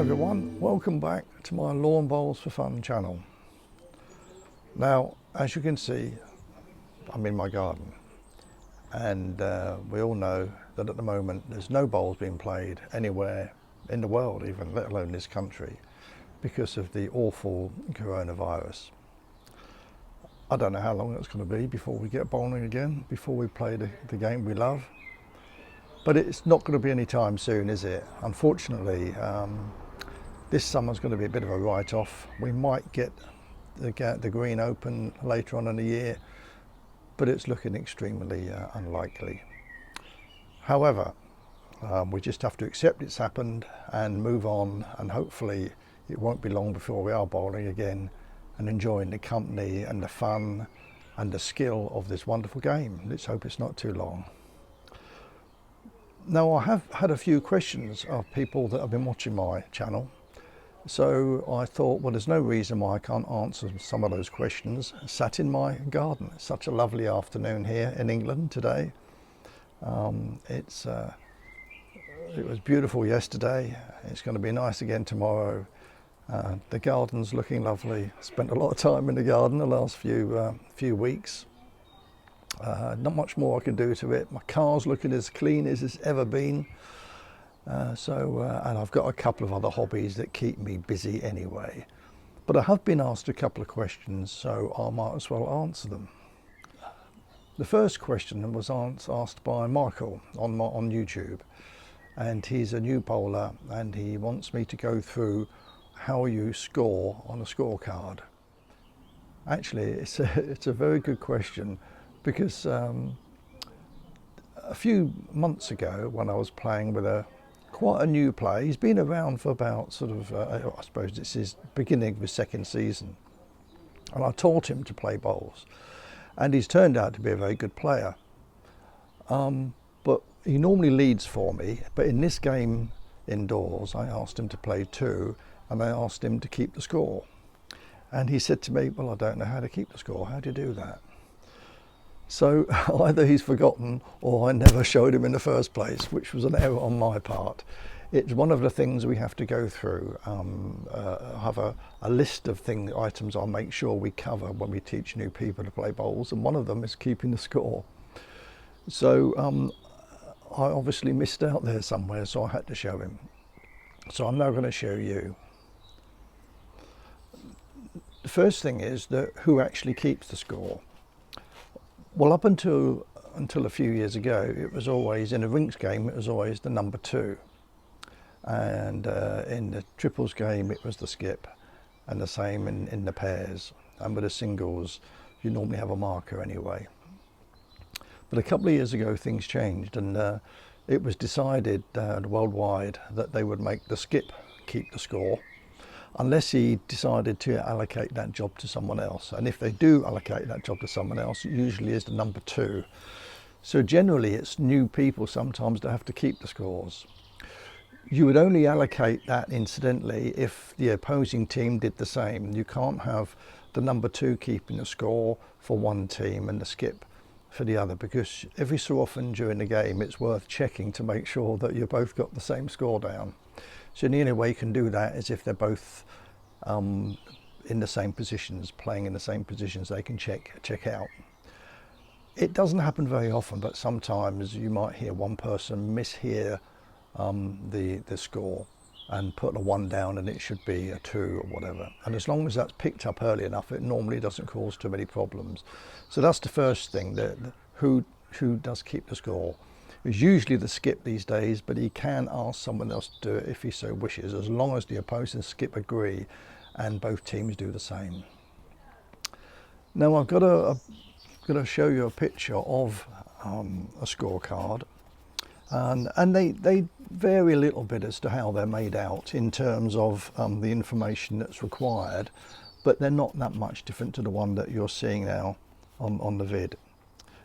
everyone, welcome back to my Lawn Bowls for Fun channel. Now, as you can see, I'm in my garden, and we all know that at the moment there's no bowls being played anywhere in the world, even let alone this country, because of the awful coronavirus. I don't know how long it's going to be before we get bowling again, before we play the game we love. But it's not going to be any time soon, is it? Unfortunately, this summer's going to be a bit of a write-off. We might get the green open later on in the year, but it's looking extremely unlikely. However, we just have to accept it's happened and move on, and hopefully it won't be long before we are bowling again and enjoying the company and the fun and the skill of this wonderful game. Let's hope it's not too long. Now, I have had a few questions of people that have been watching my channel, so I thought, well, there's no reason why I can't answer some of those questions sat in my garden. It's such a lovely afternoon here in England today. It was beautiful yesterday. It's going to be nice again tomorrow. The garden's looking lovely. Spent a lot of time in the garden the last few weeks. Not much more I can do to it. My car's looking as clean as it's ever been. And I've got a couple of other hobbies that keep me busy anyway. But I have been asked a couple of questions, so I might as well answer them. The first question was asked by Michael on YouTube, and he's a new bowler, and he wants me to go through how you score on a scorecard. Actually, it's a very good question, because a few months ago, when I was playing with quite a new player, he's been around for about I suppose it's his beginning of his second season, and I taught him to play bowls, and he's turned out to be a very good player. But he normally leads for me, but in this game indoors, I asked him to play two, and I asked him to keep the score. And he said to me, well, I don't know how to keep the score. How do you do that? So either he's forgotten or I never showed him in the first place, which was an error on my part. It's one of the things we have to go through. Have a list of items I'll make sure we cover when we teach new people to play bowls, and one of them is keeping the score. So I obviously missed out there somewhere, so I had to show him. So I'm now going to show you. The first thing is that who actually keeps the score. Well, up until a few years ago, it was always, in a rinks game, it was always the number two. And in the triples game, it was the skip, and the same in the pairs. And with the singles, you normally have a marker anyway. But a couple of years ago, things changed, and it was decided worldwide that they would make the skip keep the score, unless he decided to allocate that job to someone else. And if they do allocate that job to someone else, it usually is the number two. So generally it's new people sometimes that have to keep the scores. You would only allocate that incidentally if the opposing team did the same. You can't have the number two keeping the score for one team and the skip for the other, because every so often during the game it's worth checking to make sure that you both got the same score down. So the only way you can do that is if they're both in the same positions, playing in the same positions, they can check out. It doesn't happen very often, but sometimes you might hear one person mishear the score and put a one down, and it should be a two or whatever. And as long as that's picked up early enough, it normally doesn't cause too many problems. So that's the first thing, that who does keep the score. It's usually the skip these days, but he can ask someone else to do it if he so wishes, as long as the opposing skip agree and both teams do the same. Now I've got to show you a picture of a scorecard, and they vary a little bit as to how they're made out in terms of the information that's required, but they're not that much different to the one that you're seeing now on the vid.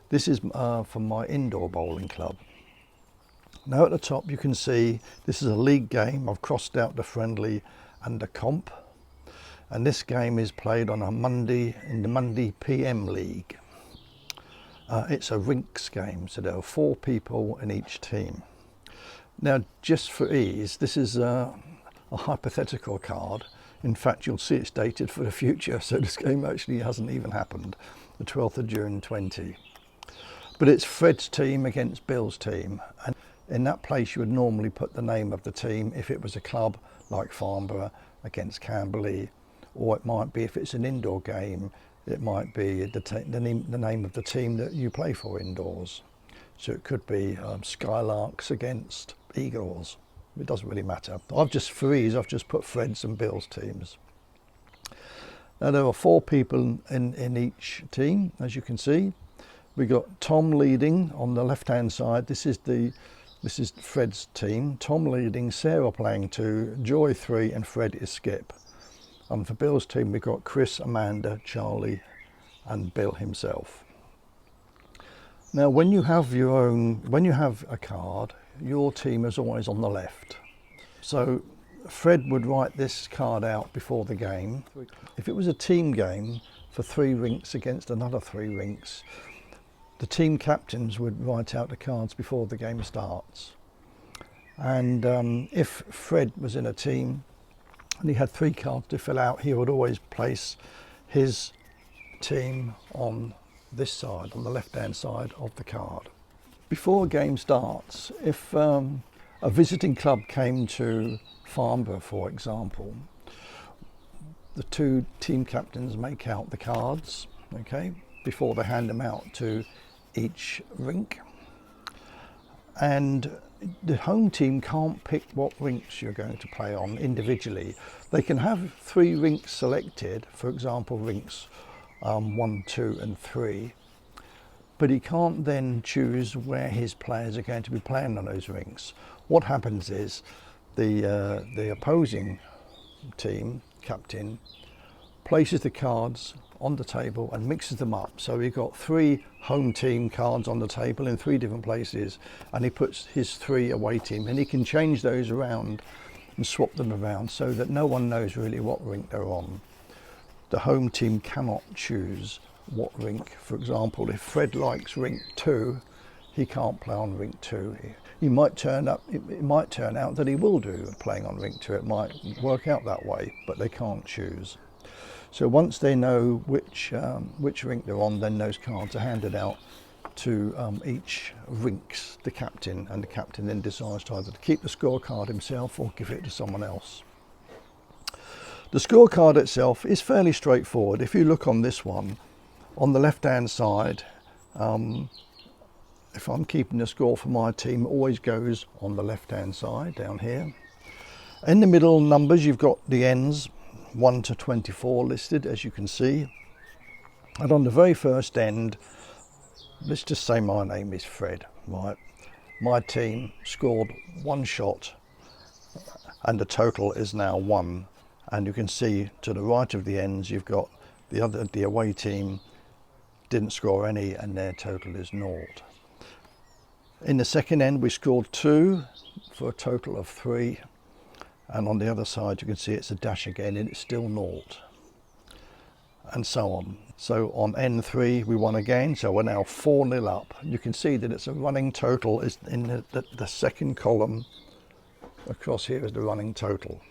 This is from my indoor bowling club. Now at the top you can see this is a league game. I've crossed out the friendly and the comp, and this game is played on a Monday in the Monday PM league. It's a rinks game, so there are 4 people in each team. Now, just for ease, this is a hypothetical card. In fact, you'll see it's dated for the future, so this game actually hasn't even happened, the 12th of June 20. But it's Fred's team against Bill's team, and in that place you would normally put the name of the team if it was a club like Farnborough against Camberley, or it might be, if it's an indoor game, it might be the name of the team that you play for indoors. So it could be Skylarks against Eagles. It doesn't really matter. I've just put Fred's and Bill's teams. Now there are 4 people in each team, as you can see. We got Tom leading on the left-hand side. This is Fred's team. Tom leading, Sarah playing 2, Joy 3, and Fred is skip. And for Bill's team, we've got Chris, Amanda, Charlie, and Bill himself. Now, when you have a card, your team is always on the left. So Fred would write this card out before the game. If it was a team game for 3 rinks against another 3 rinks, the team captains would write out the cards before the game starts. And if Fred was in a team and he had 3 cards to fill out, he would always place his team on this side, on the left-hand side of the card. Before a game starts, if a visiting club came to Farnborough, for example, the 2 team captains make out the cards, okay, before they hand them out to each rink. And the home team can't pick what rinks you're going to play on individually. They can have 3 rinks selected, for example, rinks 1, 2 and 3, but he can't then choose where his players are going to be playing on those rinks. What happens is the opposing team captain places the cards on the table and mixes them up. So we've got 3 home team cards on the table in 3 different places, and he puts his 3 away team, and he can change those around and swap them around so that no one knows really what rink they're on. The home team cannot choose what rink. For example, if Fred likes rink 2, he can't play on rink 2. It might turn out that he will do playing on rink 2. It might work out that way, but they can't choose. So once they know which rink they're on, then those cards are handed out to each rink's the captain, and the captain then decides to either keep the scorecard himself or give it to someone else. The scorecard itself is fairly straightforward. If you look on this one, on the left-hand side, if I'm keeping the score for my team, it always goes on the left-hand side down here. In the middle numbers, you've got the ends, 1 to 24 listed, as you can see. And on the very first end, let's just say my name is Fred, right? My team scored 1 shot, and the total is now 1. And you can see to the right of the ends, you've got the away team didn't score any, and their total is 0. In the second end, we scored 2 for a total of 3. And on the other side, you can see it's a dash again, and it's still 0. And so on. So on N3, we won again, so we're now 4-0 up. You can see that it's a running total is in the second column. Across here is the running total.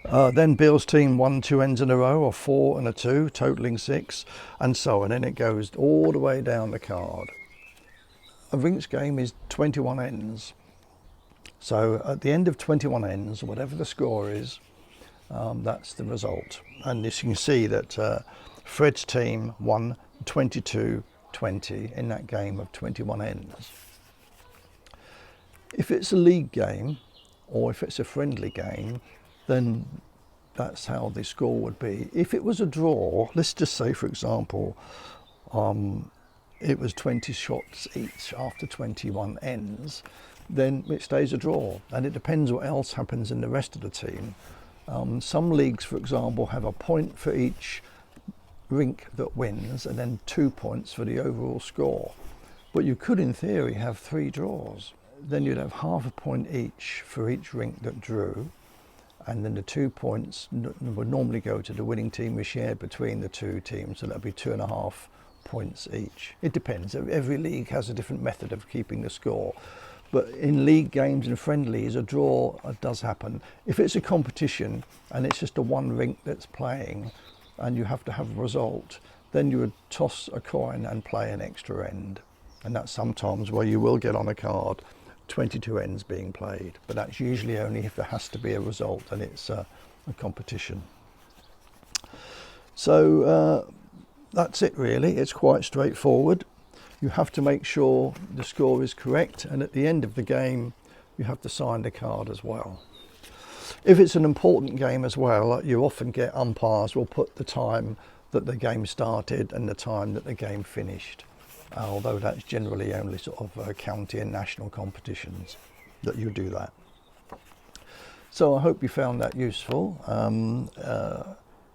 Then Bill's team won 2 ends in a row, a 4 and a 2, totaling 6, and so on. And it goes all the way down the card. A rinks game is 21 ends. So at the end of 21 ends, whatever the score is, that's the result. And as you can see that Fred's team won 22-20 in that game of 21 ends. If it's a league game, or if it's a friendly game, then that's how the score would be. If it was a draw, let's just say, for example, it was 20 shots each after 21 ends, then it stays a draw. And it depends what else happens in the rest of the team. Some leagues, for example, have a point for each rink that wins, and then 2 points for the overall score. But you could, in theory, have 3 draws. Then you'd have half a point each for each rink that drew, and then the 2 points would normally go to the winning team we shared between the 2 teams, so that'd be 2.5 points each. It depends. Every league has a different method of keeping the score, But in league games and friendlies, a draw does happen. If it's a competition and it's just a one rink that's playing and you have to have a result, then you would toss a coin and play an extra end. And that's sometimes where you will get on a card 22 ends being played. But that's usually only if there has to be a result and it's a competition. So that's it really. It's quite straightforward. You have to make sure the score is correct, and at the end of the game you have to sign the card as well. If it's an important game as well, you often get umpires will put the time that the game started and the time that the game finished, although that's generally only sort of county and national competitions that you do that. So I hope you found that useful.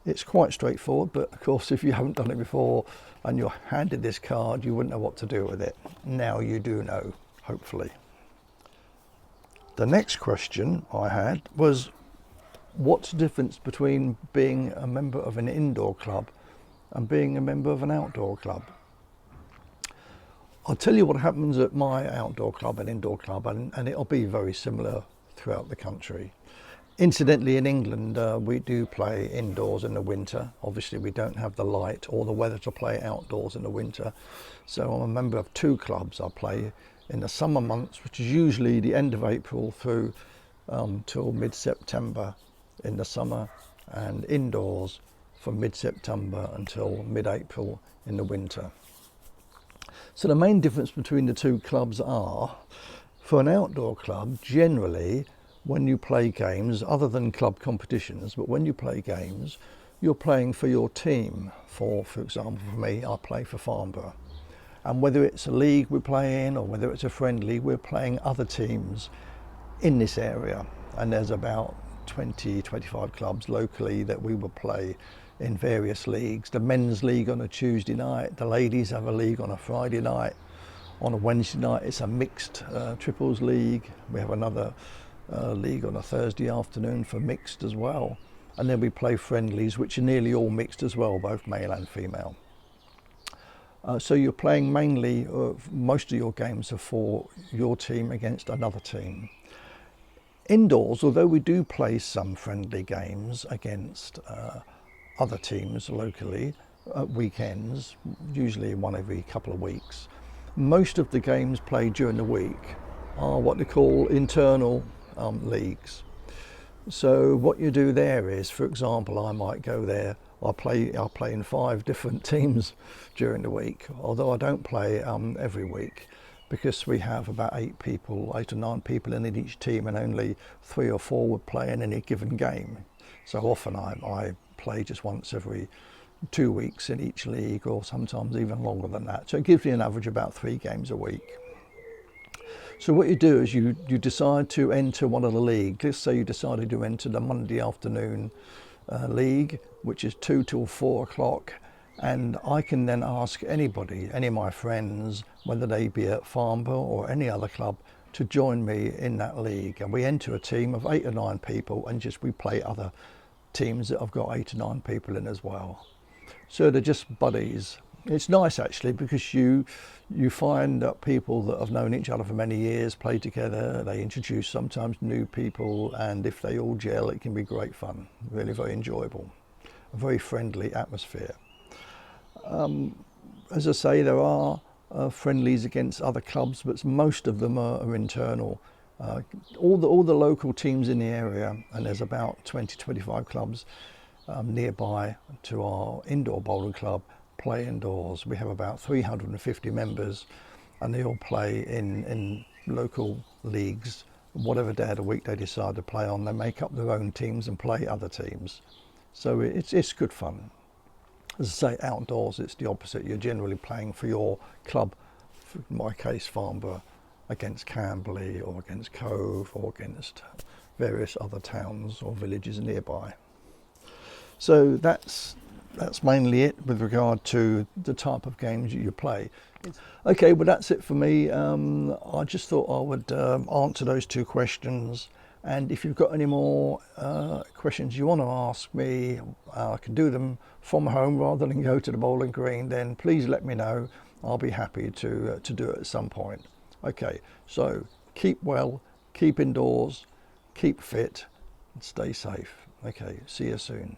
It's quite straightforward, but of course if you haven't done it before and you're handed this card, you wouldn't know what to do with it. Now you do know, hopefully. The next question I had was, what's the difference between being a member of an indoor club and being a member of an outdoor club? I'll tell you what happens at my outdoor club and indoor club, and it'll be very similar throughout the country. Incidentally, in England, we do play indoors in the winter. Obviously, we don't have the light or the weather to play outdoors in the winter. So I'm a member of two clubs. I play in the summer months, which is usually the end of April through till mid-September in the summer, and indoors from mid-September until mid-April in the winter. So the main difference between the two clubs are, for an outdoor club, generally, when you play games, other than club competitions, but when you play games, you're playing for your team. For example, for me, I play for Farnborough. And whether it's a league we play in or whether it's a friendly, we're playing other teams in this area. And there's about 20, 25 clubs locally that we will play in various leagues. The men's league on a Tuesday night, the ladies have a league on a Friday night. On a Wednesday night, it's a mixed triples league. We have another league on a Thursday afternoon for mixed as well, and then we play friendlies which are nearly all mixed as well, both male and female. So you're playing mainly, most of your games are for your team against another team. Indoors, although we do play some friendly games against other teams locally at weekends, usually one every couple of weeks, most of the games played during the week are what they call internal leagues. So what you do there is, for example, I might go there, I'll play in 5 different teams during the week, although I don't play every week, because we have about 8 or 9 people in each team, and only 3 or 4 would play in any given game. So often I play just once every 2 weeks in each league, or sometimes even longer than that. So it gives me an average about 3 games a week. So what you do is you decide to enter one of the leagues. Let's say you decided to enter the Monday afternoon league, which is 2 till 4 o'clock, and I can then ask anybody, any of my friends, whether they be at Farnborough or any other club, to join me in that league. And we enter a team of 8 or 9 people, and we play other teams that have got 8 or 9 people in as well. So they're just buddies. It's nice actually, because you find that people that have known each other for many years play together. They introduce sometimes new people, and if they all gel, it can be great fun. Really very enjoyable. A very friendly atmosphere. As I say, there are friendlies against other clubs, but most of them are internal. All the local teams in the area, and there's about 20-25 clubs nearby to our indoor bowling club, play indoors. We have about 350 members, and they all play in local leagues. Whatever day of the week they decide to play on, they make up their own teams and play other teams. So it's good fun. As I say, outdoors it's the opposite. You're generally playing for your club, in my case Farnborough, against Camberley or against Cove or against various other towns or villages nearby. So that's mainly it with regard to the type of games you play. Okay, well that's it for me. I just thought I would answer those 2 questions, and if you've got any more questions you want to ask me, I can do them from home rather than go to the bowling green, then please let me know. I'll be happy to do it at some point. Okay, so keep well, keep indoors, keep fit, and stay safe. Okay, see you soon.